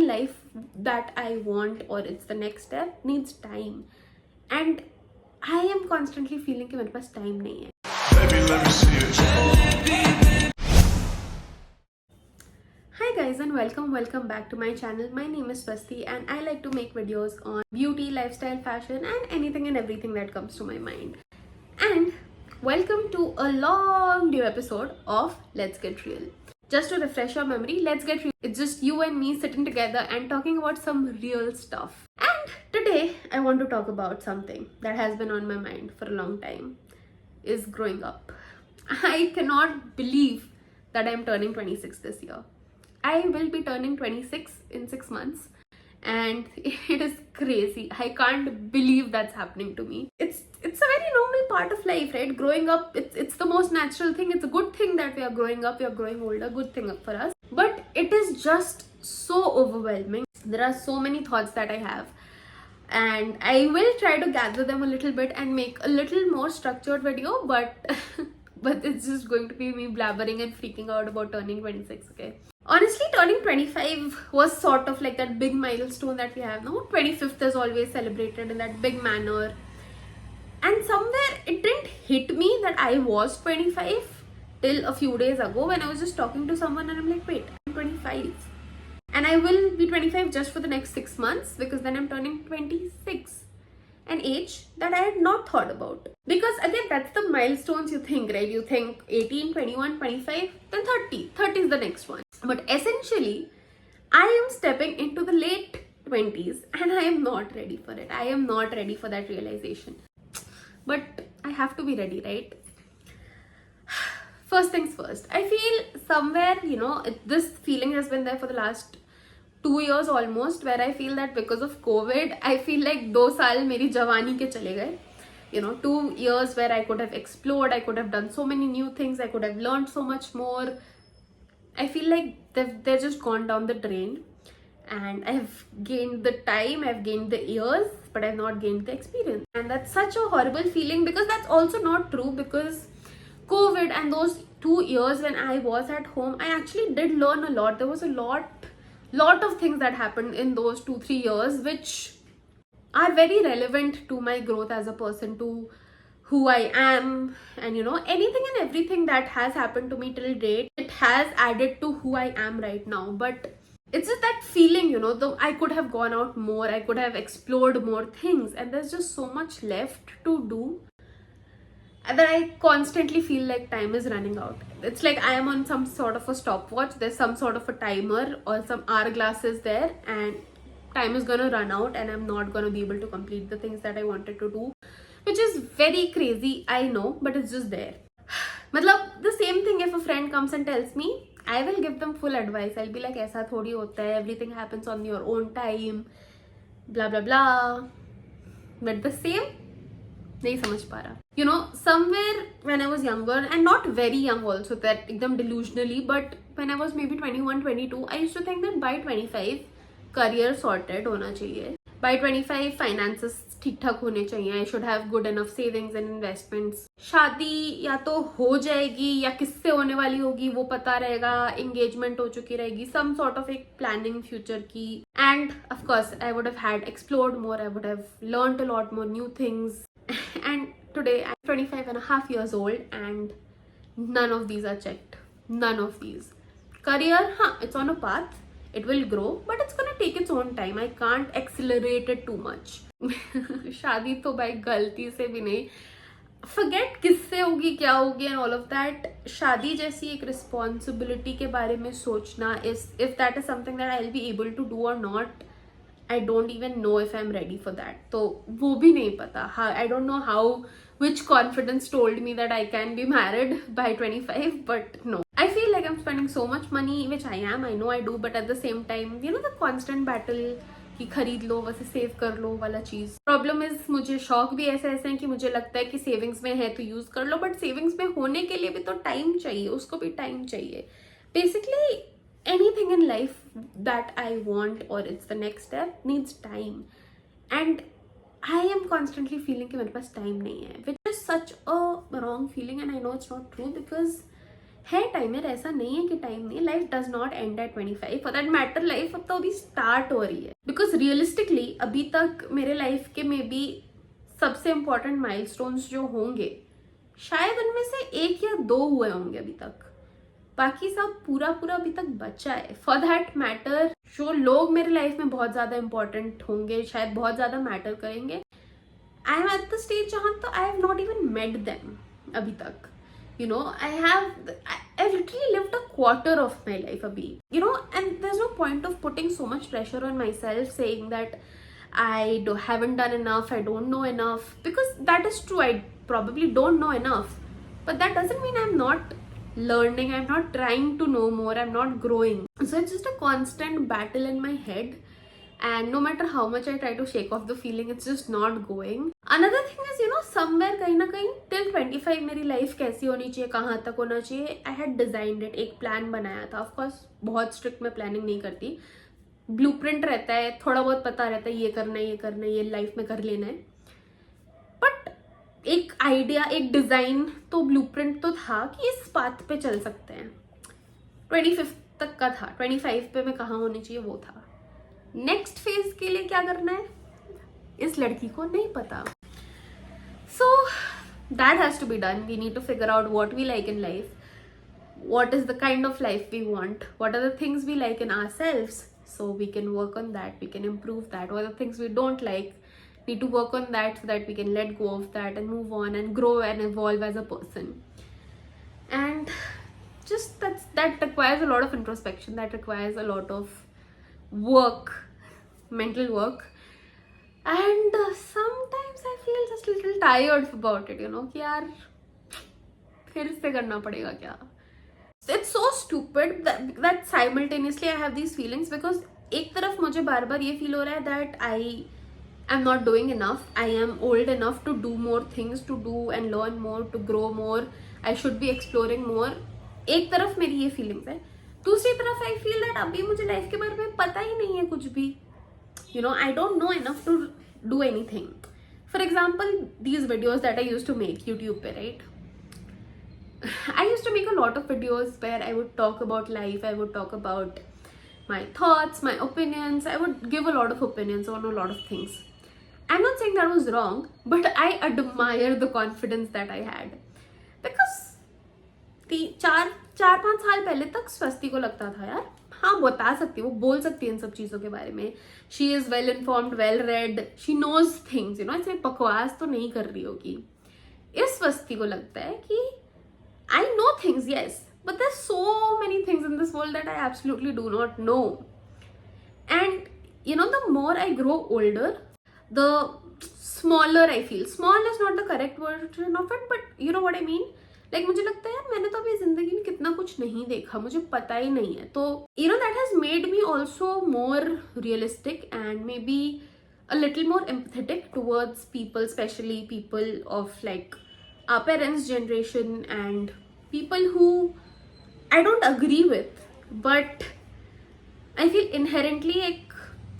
in life that I want or it's the next step needs time. And I am constantly feeling कि मेरे पास time नहीं है. Baby, let me see it. Hi guys and welcome back to my channel. My name is Swasti and I like to make videos on beauty, lifestyle, fashion and anything and everything that comes to my mind. And welcome to a long new episode of Let's Get Real. Just to refresh your memory, Let's Get Real. It's just you and me sitting together and talking about some real stuff. And today I want to talk about something that has been on my mind for a long time, is growing up. I cannot believe that I'm turning 26 this year. I will be turning 26 in 6 months and it is crazy. I can't believe that's happening to me. It's a very normal part of life, right? Growing up, it's the most natural thing. It's a good thing that we are growing up, we are growing older, good thing for us. But it is just so overwhelming. There are so many thoughts that I have and I will try to gather them a little bit and make a little more structured video, but but it's just going to be me blabbering and freaking out about turning 26, okay? Honestly, turning 25 was sort of like that big milestone that we have now. 25th is always celebrated in that big manner. And somewhere it didn't hit me that I was 25 till a few days ago when I was just talking to someone and I'm like, wait, I'm 25. And I will be 25 just for the next 6 months because then I'm turning 26. An age that I had not thought about. Because again, that's the milestones you think, right? You think 18, 21, 25, then 30. 30 is the next one. But essentially, I am stepping into the late 20s and I am not ready for it. I am not ready for that realization. But I have to be ready, right? First things first. I feel somewhere, this feeling has been there for the last 2 years almost, where I feel that because of COVID, I feel like 2 साल मेरी जवानी के चले गए. 2 years where I could have explored, I could have done so many new things, I could have learned so much more. I feel like they've just gone down the drain. And I've gained the time, I've gained the years, but I've not gained the experience. And that's such a horrible feeling because that's also not true, because COVID and those 2 years when I was at home, I actually did learn a lot. There was a lot of things that happened in those 2-3 years which are very relevant to my growth as a person, to who I am, and anything and everything that has happened to me till date, it has added to who I am right now. But it's just that feeling, though I could have gone out more, I could have explored more things, and there's just so much left to do that I constantly feel like time is running out. It's like I am on some sort of a stopwatch. There's some sort of a timer or some hourglasses there, and time is gonna run out and I'm not gonna be able to complete the things that I wanted to do, which is very crazy, I know, but it's just there. Matlab, the same thing if a friend comes and tells me, I will give them full advice. I'll be like, aisa thodi hota hai, everything happens on your own time, blah blah blah. But the same, nahi samajh pa raha. Somewhere when I was younger, and not very young also, that ekdam delusionally, but when I was maybe 21, 22, I used to think that by 25, career sorted hona chahiye. By 25, finances ठीक ठाक होने चाहिए. I should have good enough savings and investments. शादी या तो हो जाएगी या किससे होने वाली होगी वो पता रहेगा. Engagement हो चुकी रहेगी. Some sort of एक planning future की. And of course, I would have had explored more. I would have learned a lot more new things. And today, I'm 25 and a half years old and none of these are checked. None of these. Career, it's on a path. It will grow, but it's gonna take its own time. I can't accelerate it too much. शादी तो भाई गलती से भी नहीं. Forget किससे होगी, क्या होगी and all of that. शादी जैसी एक responsibility के बारे में सोचना, if that is something that I'll be able to do or not, I don't even know if I'm ready for that. तो वो भी नहीं पता. I don't know which confidence told me that I can be married by 25, but no. I feel like I'm spending so much money, which I am, I know I do, but at the same time, the constant battle कि खरीद लो वैसे save कर लो वाला चीज. Problem is मुझे शौक भी ऐसे हैं कि मुझे लगता है कि सेविंग्स में है तो यूज कर लो, बट सेविंग्स में होने के लिए भी तो टाइम चाहिए, उसको भी टाइम चाहिए. Basically anything in life that I want or it's the next step needs time, and I am constantly feeling कि मेरे पास time नहीं है, which is such a wrong feeling, and I know it's not true because है time यार, ऐसा नहीं है कि टाइम नहीं है. Life does not end at 25. For that matter life अब तो अभी स्टार्ट हो रही है. बिकॉज रियलिस्टिकली अभी तक मेरे लाइफ के मे बी सबसे इम्पोर्टेंट माइलस्टोन्स जो होंगे, शायद उनमें से 1 या 2 हुए होंगे अभी तक. बाकी सब पूरा अभी तक बचा है. फॉर दैट मैटर जो लोग मेरे लाइफ में बहुत ज्यादा इंपॉर्टेंट होंगे, शायद बहुत ज्यादा मैटर करेंगे, I am at the stage जहां तो I have not even met them अभी तक. You know, I've literally lived a quarter of my life abhi, you know, and there's no point of putting so much pressure on myself saying that haven't done enough, I don't know enough, because that is true, I probably don't know enough, but that doesn't mean I'm not learning, I'm not trying to know more, I'm not growing. So it's just a constant battle in my head, and no matter how much I try to shake off the feeling, it's just not going. Another thing is, you know, somewhere कहीं ना कहीं till 25 मेरी life कैसी होनी चाहिए, कहाँ तक होना चाहिए, I had designed it, एक प्लान बनाया था. Of course बहुत स्ट्रिक्ट मैं प्लानिंग नहीं करती, ब्लूप्रिंट रहता है, थोड़ा बहुत पता रहता है ये करना है, ये करना है, ये लाइफ में कर लेना है. बट एक आइडिया, एक डिजाइन तो ब्लूप्रिंट तो था कि इस पाथ पे चल सकते हैं. 25 तक का था, 25 पे मैं कहाँ होनी चाहिए वो था. नेक्स्ट फेज के लिए क्या करना है इस लड़की को नहीं पता. So that has to be done. We need to figure out what we like in life, what is the kind of life we want, what are the things we like in ourselves, so we can work on that, we can improve that. What are the things we don't like, need to work on that so that we can let go of that and move on and grow and evolve as a person. And just that requires a lot of introspection, that requires a lot of work, mental work, and sometimes I feel just a little tired about it, you know, कि यार फिर से करना पड़ेगा क्या. It's so stupid that simultaneously I have these feelings, because एक तरफ मुझे बार बार ये फील हो रहा है that I am not doing enough, I am old enough to do more things, to do and learn more, to grow more, I should be exploring more. एक तरफ मेरी ये फीलिंग्स है. दूसरी तरफ I feel that अभी मुझे life के बारे में पता ही नहीं है कुछ भी. You know, I don't know enough to do anything. For example, these videos that I used to make YouTube पे, right? I used to make a lot of videos where I would talk about life, I would talk about my thoughts, my opinions, I would give a lot of opinions on a lot of things. I'm not saying that was wrong, but I admire the confidence that I had. Because 4-5 साल पहले तक स्वस्ति को लगता था यार, हाँ बता सकती है, वो बोल सकती है इन सब चीज़ों के बारे में. She is well informed, well read, she knows things, you know, ऐसे बकवास तो नहीं कर रही होगी. इस स्वस्ति को लगता है कि I know things, yes, but there's so many things in this world that I absolutely do not know. And you know, the more I grow older, the smaller I feel. Small is not the correct version of it, but you know what I mean. Like मुझे लगता है यार मैंने तो अभी जिंदगी में कितना कुछ नहीं देखा, मुझे पता ही नहीं है. तो you know, that has made me also more realistic and maybe a little more empathetic towards people, especially people of like our parents' generation and people who I don't agree with, but I feel inherently एक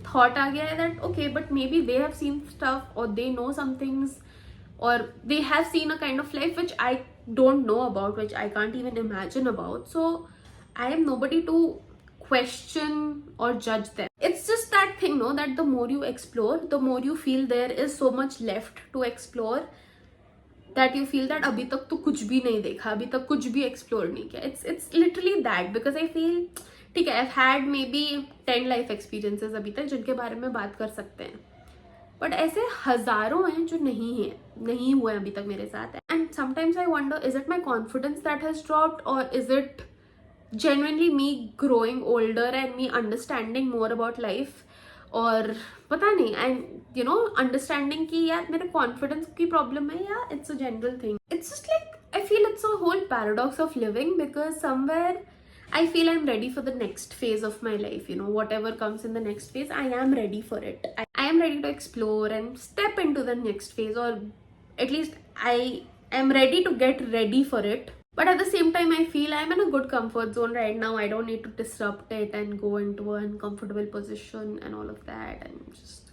thought आ गया है that okay, but maybe they have seen stuff or they know some things or they have seen a kind of life which I don't know about, which I can't even imagine about. So I am nobody to question or judge them. It's just that thing, no, that the more you explore, the more you feel there is so much left to explore, that you feel that अभी तक तो कुछ भी नहीं देखा, अभी तक कुछ भी एक्सप्लोर नहीं किया. It's literally that, because I feel ठीक है, I've had maybe 10 life experiences अभी तक जिनके बारे में बात कर सकते हैं, बट ऐसे हजारों हैं जो नहीं हुए अभी तक मेरे साथ. And sometimes I wonder, is it my confidence that has dropped or is it genuinely me growing older and me understanding more about life, और पता नहीं, एंड यू नो अंडरस्टैंडिंग कि यार मेरे कॉन्फिडेंस की प्रॉब्लम है या it's a general thing. It's just like I feel it's a whole paradox of living, because somewhere I feel I'm ready for the next phase of my life, you know, whatever comes in the next phase, I am ready for it. I am ready to explore and step into the next phase, or at least I am ready to get ready for it. But at the same time, I feel I'm in a good comfort zone right now. I don't need to disrupt it and go into an uncomfortable position and all of that. And just,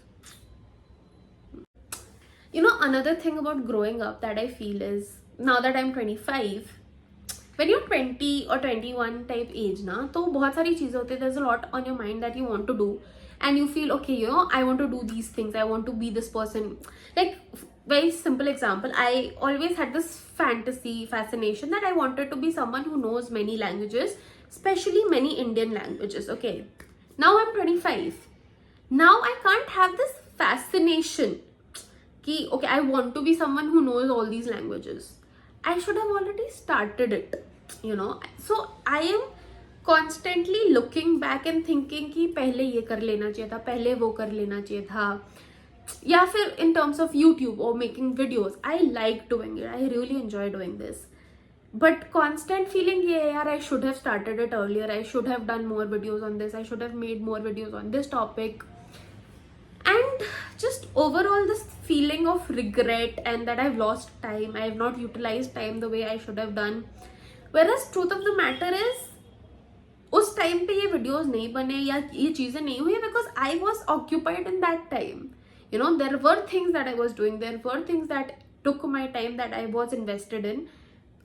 you know, another thing about growing up that I feel is, now that I'm 25, when you're 20 or 21 type age ना, तो बहुत सारी चीजें होती है, there's a lot on your mind that you want to do and you feel okay, you know, I want to do these things, I want to be this person. Like, very simple example, I always had this fantasy fascination that I wanted to be someone who knows many languages, especially many Indian languages. Okay, now I'm 25. Now I can't have this fascination कि okay, I want to be someone who knows all these languages. I should have already started it, you know. So I am constantly looking back and thinking कि पहले ये कर लेना चाहिए था, पहले वो कर लेना चाहिए था, या फिर in terms of YouTube or making videos, I like doing it, I really enjoy doing this. But constant feeling ये यार, I should have started it earlier, I should have done more videos on this, I should have made more videos on this topic. And just overall this feeling of regret and that I've lost time, I have not utilized time the way I should have done. Whereas truth of the matter is, उस time पे ये videos नहीं बने या ये चीजें नहीं हुई because I was occupied in that time. You know, there were things that I was doing, there were things that took my time, that I was invested in.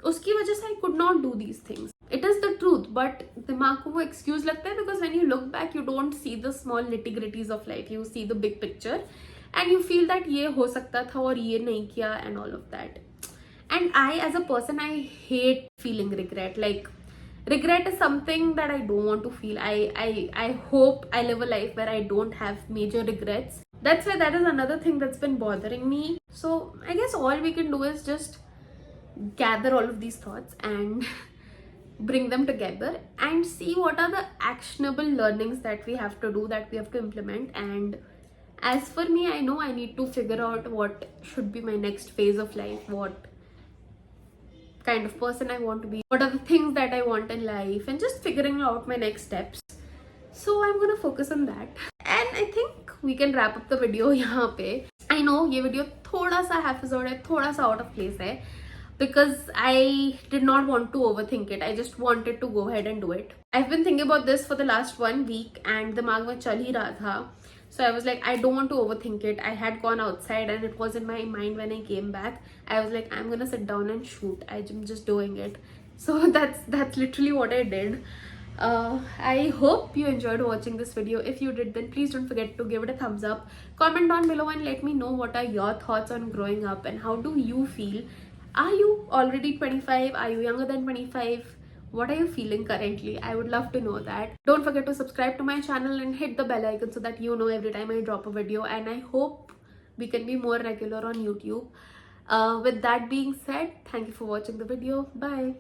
उसकी वजह से I could not do these things. It is the truth, but दिमाग को वो excuse लगता है because when you look back, you don't see the small nitty-gritties of life. You see the big picture, and you feel that ये हो सकता था और ये नहीं किया and all of that. And I, as a person, I hate feeling regret. Like, regret is something that I don't want to feel. I hope I live a life where I don't have major regrets. That's why that is another thing that's been bothering me. So I guess all we can do is just gather all of these thoughts and bring them together and see what are the actionable learnings that we have to do, that we have to implement. And as for me, I know I need to figure out what should be my next phase of life, what kind of person I want to be, what are the things that I want in life, and just figuring out my next steps. So I'm gonna focus on that, and I think we can wrap up the video यहाँ पे. I know ये video थोड़ा सा episode है, थोड़ा सा out of place है, because I did not want to overthink it. I just wanted to go ahead and do it. I've been thinking about this for the last 1 week and दिमाग में चल ही रहा था. So I was like, I don't want to overthink it. I had gone outside and it was in my mind when I came back. I was like, I'm gonna sit down and shoot. I'm just doing it. So that's literally what I did. I hope you enjoyed watching this video. If you did, then please don't forget to give it a thumbs up. Comment down below and let me know what are your thoughts on growing up and how do you feel. Are you already 25? Are you younger than 25? What are you feeling currently? I would love to know that. Don't forget to subscribe to my channel and hit the bell icon so that you know every time I drop a video, and I hope we can be more regular on YouTube. With that being said, thank you for watching the video. Bye.